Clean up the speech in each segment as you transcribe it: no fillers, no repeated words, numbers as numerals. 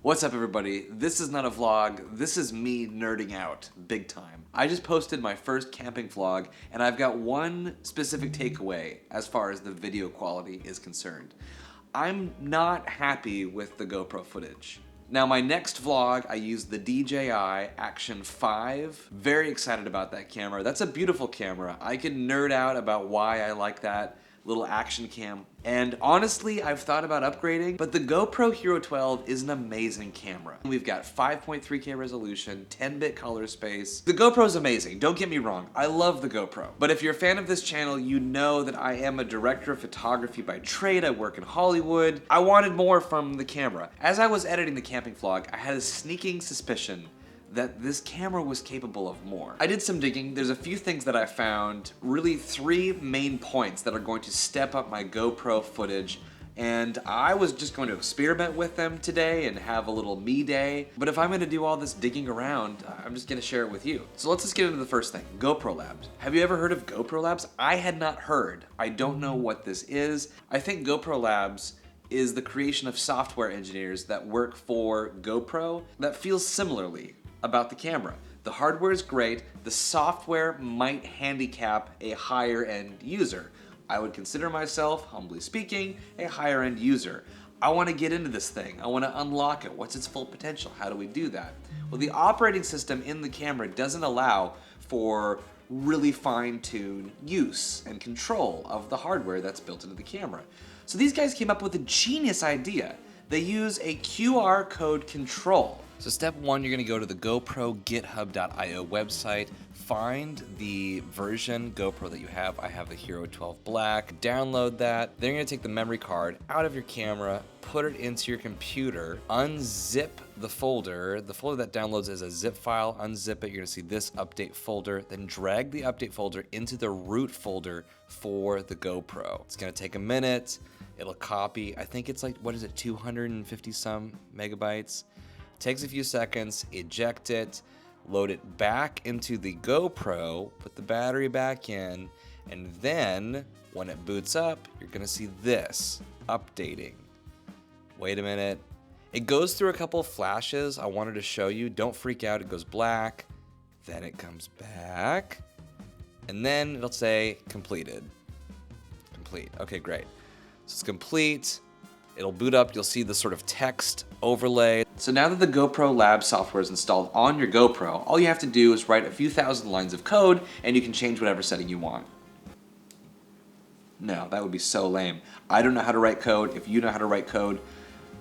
What's up everybody? This is not a vlog, this is me nerding out, big time. I just posted my first camping vlog and I've got one specific takeaway as far as the video quality is concerned. I'm not happy with the GoPro footage. Now my next vlog, I used the DJI Action 5. Very excited about that camera. That's a beautiful camera. I can nerd out about why I like that little action cam. And honestly, I've thought about upgrading, but the GoPro Hero 12 is an amazing camera. We've got 5.3K resolution, 10-bit color space. The GoPro is amazing, don't get me wrong. I love the GoPro. But if you're a fan of this channel, you know that I am a director of photography by trade. I work in Hollywood. I wanted more from the camera. As I was editing the camping vlog, I had a sneaking suspicion that this camera was capable of more. I did some digging. There's a few things that I found, really 3 main points that are going to step up my GoPro footage, and I was just going to experiment with them today and have a little me day. But if I'm gonna do all this digging around, I'm just gonna share it with you. So let's just get into the first thing, GoPro Labs. Have you ever heard of GoPro Labs? I had not heard. I don't know what this is. I think GoPro Labs is the creation of software engineers that work for GoPro that feels similarly about the camera. The hardware is great, the software might handicap a higher end user. I would consider myself, humbly speaking, a higher end user. I want to get into this thing, I want to unlock it. What's its full potential? How do we do that? Well, the operating system in the camera doesn't allow for really fine-tuned use and control of the hardware that's built into the camera. So these guys came up with a genius idea. They use a QR code control. So step 1, you're gonna go to the GoPro GitHub.io website, find the version GoPro that you have. I have the Hero 12 Black, download that. Then you're gonna take the memory card out of your camera, put it into your computer, unzip the folder that downloads as a zip file, unzip it, you're gonna see this update folder, then drag the update folder into the root folder for the GoPro. It's gonna take a minute, it'll copy, I think it's like, 250 some megabytes. Takes a few seconds, eject it, load it back into the GoPro, put the battery back in, and then when it boots up, you're gonna see this updating. Wait a minute. It goes through a couple of flashes. I wanted to show you. Don't freak out. It goes black, then it comes back, and then it'll say completed. Complete. Okay, great. So it's complete. It'll boot up, you'll see the sort of text overlay. So now that the GoPro Labs software is installed on your GoPro, all you have to do is write a few thousand lines of code and you can change whatever setting you want. No, that would be so lame. I don't know how to write code. If you know how to write code,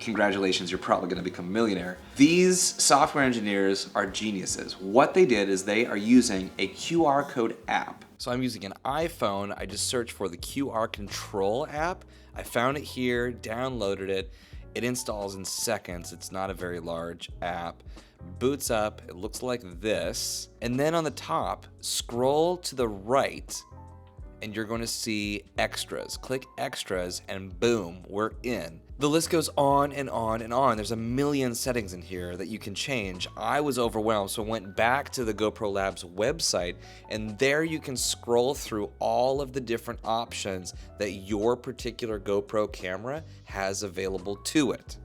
congratulations, you're probably gonna become a millionaire. These software engineers are geniuses. What they did is they are using a QR code app. So I'm using an iPhone, I just searched for the QR control app. I found it here, downloaded it. It installs in seconds. It's not a very large app. Boots up, it looks like this. And then on the top, scroll to the right and you're going to see extras. Click extras and boom, we're in. The list goes on and on and on. There's a million settings in here that you can change. I was overwhelmed, so I went back to the GoPro Labs website, and there you can scroll through all of the different options that your particular GoPro camera has available to it.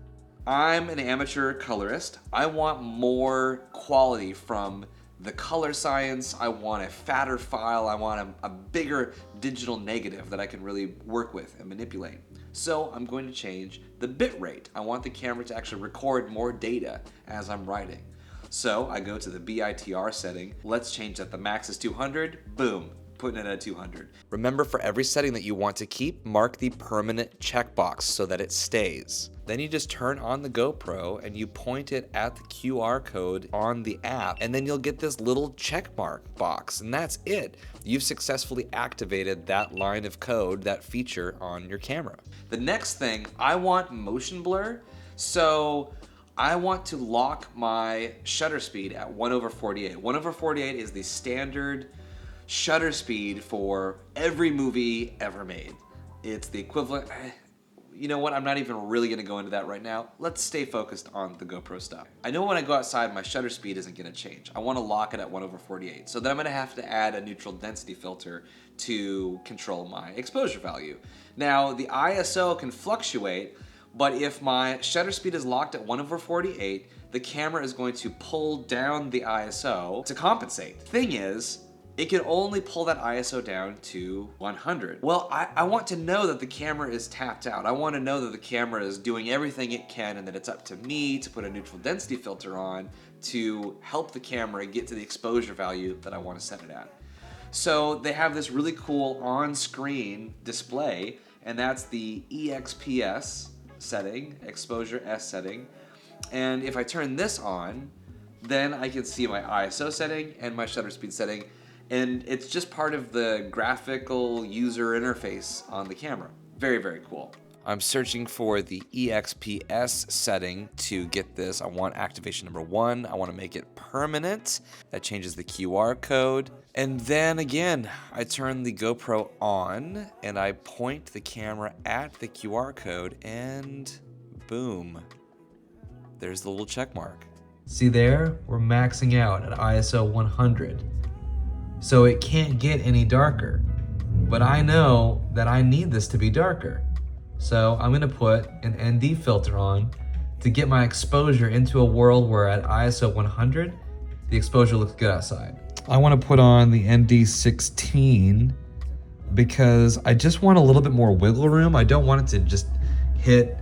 I'm an amateur colorist. I want more quality from the color science. I want a fatter file. I want a bigger digital negative that I can really work with and manipulate. So I'm going to change the bit rate. I want the camera to actually record more data as I'm writing. So I go to the BITR setting. Let's change that. The max is 200. Boom. Putting it at 200. Remember, for every setting that you want to keep, mark the permanent checkbox so that it stays. Then you just turn on the GoPro and you point it at the QR code on the app, and then you'll get this little check mark box, and that's it. You've successfully activated that line of code, that feature on your camera. The next thing, I want motion blur, so I want to lock my shutter speed at 1/48. 1/48 is the standard shutter speed for every movie ever made. It's the equivalent. You know what, I'm not even really gonna go into that right now. Let's stay focused on the GoPro stuff. I know when I go outside, my shutter speed isn't gonna change. I wanna lock it at 1/48. So then I'm gonna have to add a neutral density filter to control my exposure value. Now, the ISO can fluctuate, But if my shutter speed is locked at 1/48, the camera is going to pull down the ISO to compensate. Thing is, it can only pull that ISO down to 100. Well, I want to know that the camera is tapped out. I want to know that the camera is doing everything it can and that it's up to me to put a neutral density filter on to help the camera get to the exposure value that I want to set it at. So they have this really cool on-screen display, and that's the EXPS setting, exposure S setting. And if I turn this on, then I can see my ISO setting and my shutter speed setting, and it's just part of the graphical user interface on the camera. Very, very cool. I'm searching for the EXPS setting to get this. I want activation number 1. I want to make it permanent. That changes the QR code. And then again, I turn the GoPro on and I point the camera at the QR code and boom, there's the little check mark. See there? We're maxing out at ISO 100. So it can't get any darker. But I know that I need this to be darker. So I'm gonna put an ND filter on to get my exposure into a world where at ISO 100, the exposure looks good outside. I wanna put on the ND16 because I just want a little bit more wiggle room. I don't want it to just hit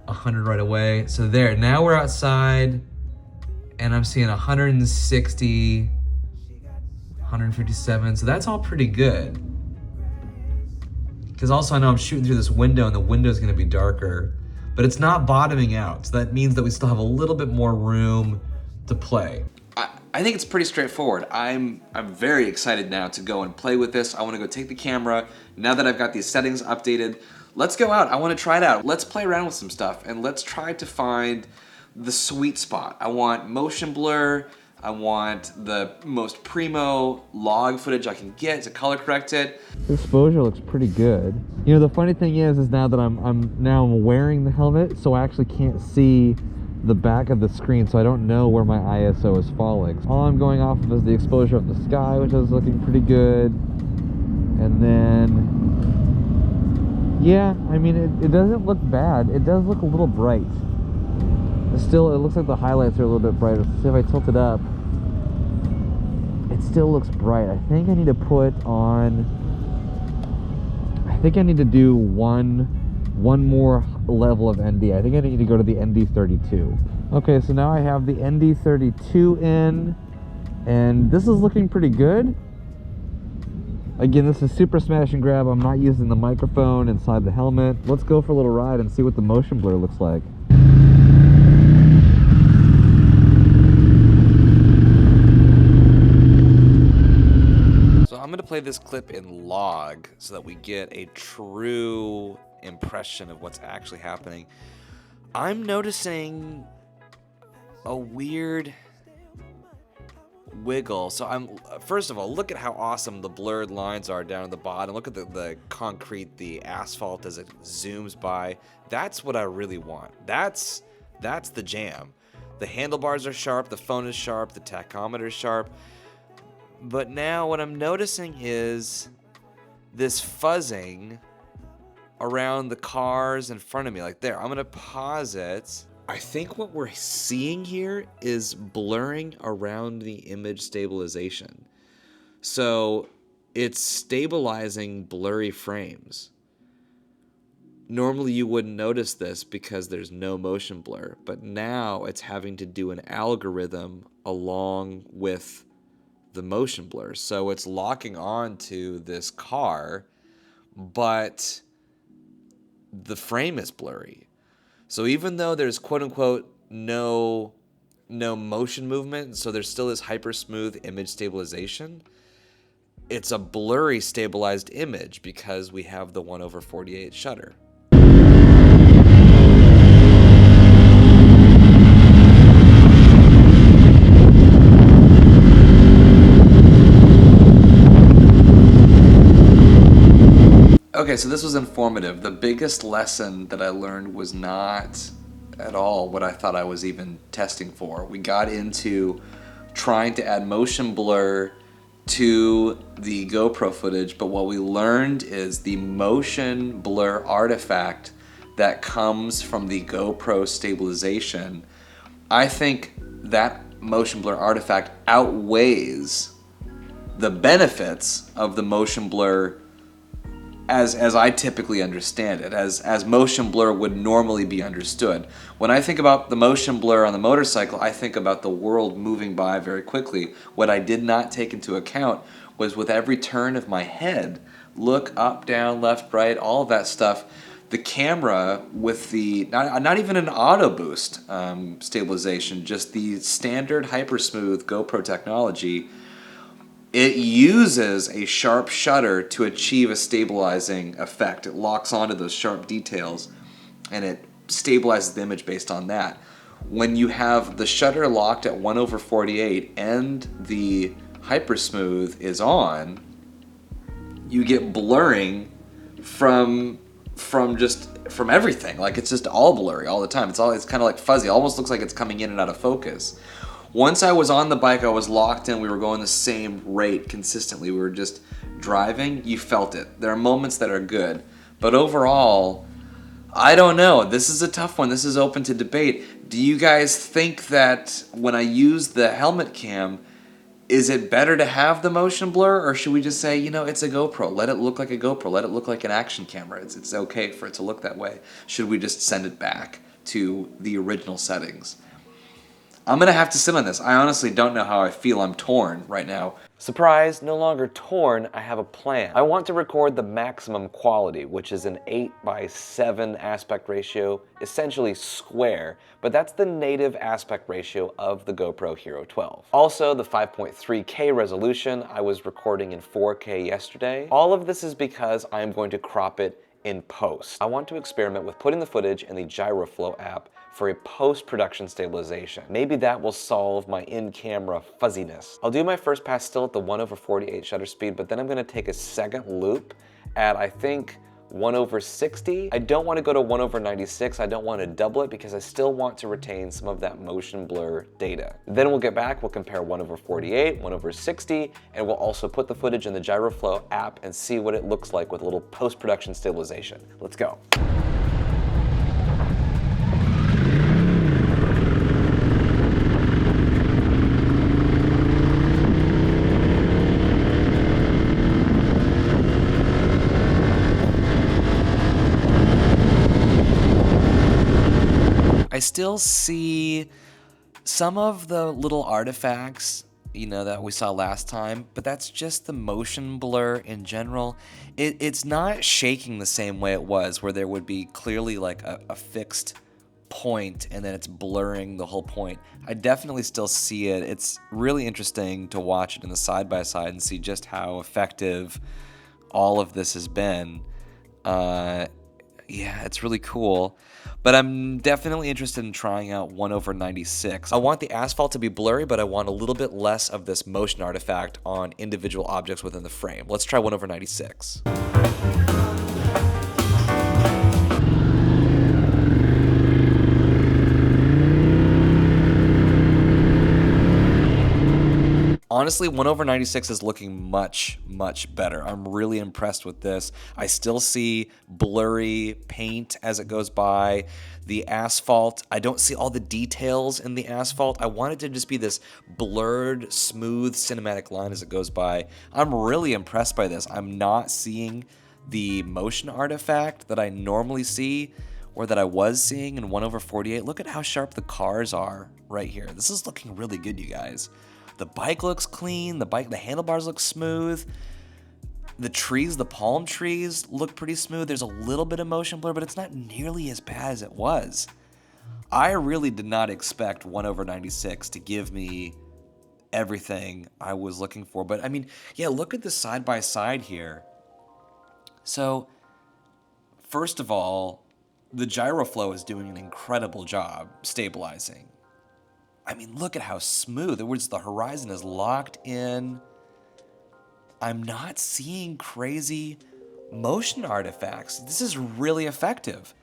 100 right away. So there, now we're outside and I'm seeing 160, 157, so that's all pretty good. Because also I know I'm shooting through this window and the window is gonna be darker, but it's not bottoming out. So that means that we still have a little bit more room to play. I think it's pretty straightforward. I'm very excited now to go and play with this. I wanna go take the camera. Now that I've got these settings updated, let's go out. I wanna try it out. Let's play around with some stuff and let's try to find the sweet spot. I want motion blur. I want the most primo log footage I can get to color correct it. The exposure looks pretty good. You know, the funny thing is now that I'm wearing the helmet, so I actually can't see the back of the screen, so I don't know where my ISO is falling. All I'm going off of is the exposure of the sky, which is looking pretty good. And then, yeah, I mean, it doesn't look bad. It does look a little bright. It looks like the highlights are a little bit brighter. See if I tilt it up, it still looks bright. I think I need to do one more level of ND. I think I need to go to the ND32. Okay, so now I have the ND32 in, and this is looking pretty good. Again, this is super smash and grab. I'm not using the microphone inside the helmet. Let's go for a little ride and see what the motion blur looks like. I'm gonna play this clip in log so that we get a true impression of what's actually happening. I'm noticing a weird wiggle. So first of all, look at how awesome the blurred lines are down at the bottom. Look at the concrete, the asphalt as it zooms by. That's what I really want. That's the jam. The handlebars are sharp, the phone is sharp, the tachometer is sharp. But now what I'm noticing is this fuzzing around the cars in front of me. Like there, I'm gonna pause it. I think what we're seeing here is blurring around the image stabilization. So it's stabilizing blurry frames. Normally you wouldn't notice this because there's no motion blur, but now it's having to do an algorithm along with the motion blur. So it's locking on to this car, but the frame is blurry. So even though there's quote unquote no motion movement, so there's still this hyper smooth image stabilization, it's a blurry stabilized image because we have the 1/48 shutter. Okay, so this was informative. The biggest lesson that I learned was not at all what I thought I was even testing for. We got into trying to add motion blur to the GoPro footage, but what we learned is the motion blur artifact that comes from the GoPro stabilization, I think that motion blur artifact outweighs the benefits of the motion blur as I typically understand it, as motion blur would normally be understood. When I think about the motion blur on the motorcycle, I think about the world moving by very quickly. What I did not take into account was with every turn of my head, look up, down, left, right, all of that stuff, the camera with the, not even an auto boost stabilization, just the standard hypersmooth GoPro technology, it uses a sharp shutter to achieve a stabilizing effect. It locks onto those sharp details and it stabilizes the image based on that. When you have the shutter locked at 1/48 and the hypersmooth is on, you get blurring from everything. Like, it's just all blurry all the time. It's kind of like fuzzy. It almost looks like it's coming in and out of focus. Once I was on the bike, I was locked in. We were going the same rate consistently. We were just driving. You felt it. There are moments that are good. But overall, I don't know. This is a tough one. This is open to debate. Do you guys think that when I use the helmet cam, is it better to have the motion blur, or should we just say, it's a GoPro. Let it look like a GoPro. Let it look like an action camera. It's okay for it to look that way. Should we just send it back to the original settings? I'm going to have to sit on this. I honestly don't know how I feel. I'm torn right now. Surprise, no longer torn, I have a plan. I want to record the maximum quality, which is an 8:7 aspect ratio, essentially square, but that's the native aspect ratio of the GoPro Hero 12. Also, the 5.3K resolution, I was recording in 4K yesterday. All of this is because I'm going to crop it in post. I want to experiment with putting the footage in the Gyroflow app for a post-production stabilization. Maybe that will solve my in-camera fuzziness. I'll do my first pass still at the 1/48 shutter speed, but then I'm gonna take a second loop at, I think, 1/60. I don't want to go to 1/96. I don't want to double it because I still want to retain some of that motion blur data. Then we'll get back, we'll compare 1/48, 1/60, and we'll also put the footage in the Gyroflow app and see what it looks like with a little post-production stabilization. Let's go. I still see some of the little artifacts, that we saw last time, but that's just the motion blur in general. It's not shaking the same way it was, where there would be clearly like a fixed point and then it's blurring the whole point. I definitely still see it. It's really interesting to watch it in the side-by-side and see just how effective all of this has been. Yeah, it's really cool. But I'm definitely interested in trying out 1/96. I want the asphalt to be blurry, but I want a little bit less of this motion artifact on individual objects within the frame. Let's try 1/96. Honestly, 1/96 is looking much, much better. I'm really impressed with this. I still see blurry paint as it goes by. The asphalt, I don't see all the details in the asphalt. I want it to just be this blurred, smooth, cinematic line as it goes by. I'm really impressed by this. I'm not seeing the motion artifact that I normally see, or that I was seeing in 1/48. Look at how sharp the cars are right here. This is looking really good, you guys. The bike looks clean, the handlebars look smooth. The trees, the palm trees look pretty smooth. There's a little bit of motion blur, but it's not nearly as bad as it was. I really did not expect 1/96 to give me everything I was looking for. But I mean, yeah, look at the side by side here. So, first of all, the Gyroflow is doing an incredible job stabilizing. I mean, look at how smooth. In other words, the horizon is locked in. I'm not seeing crazy motion artifacts. This is really effective.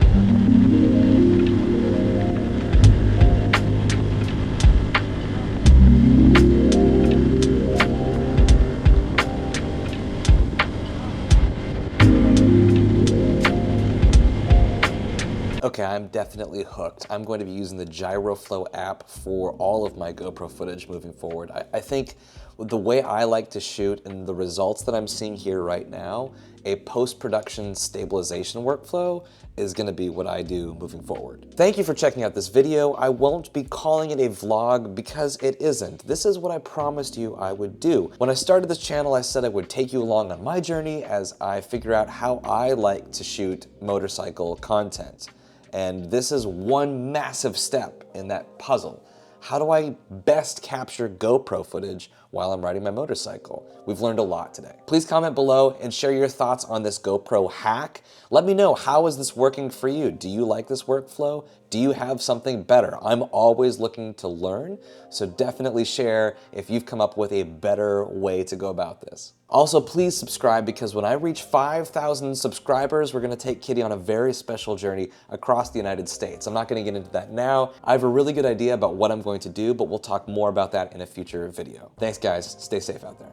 I'm definitely hooked. I'm going to be using the Gyroflow app for all of my GoPro footage moving forward. I think the way I like to shoot and the results that I'm seeing here right now, a post-production stabilization workflow is gonna be what I do moving forward. Thank you for checking out this video. I won't be calling it a vlog because it isn't. This is what I promised you I would do. When I started this channel, I said I would take you along on my journey as I figure out how I like to shoot motorcycle content. And this is one massive step in that puzzle. How do I best capture GoPro footage while I'm riding my motorcycle? We've learned a lot today. Please comment below and share your thoughts on this GoPro hack. Let me know, how is this working for you? Do you like this workflow? Do you have something better? I'm always looking to learn, so definitely share if you've come up with a better way to go about this. Also, please subscribe, because when I reach 5,000 subscribers, we're gonna take Kitty on a very special journey across the United States. I'm not gonna get into that now. I have a really good idea about what I'm going to do, but we'll talk more about that in a future video. Thanks guys, stay safe out there.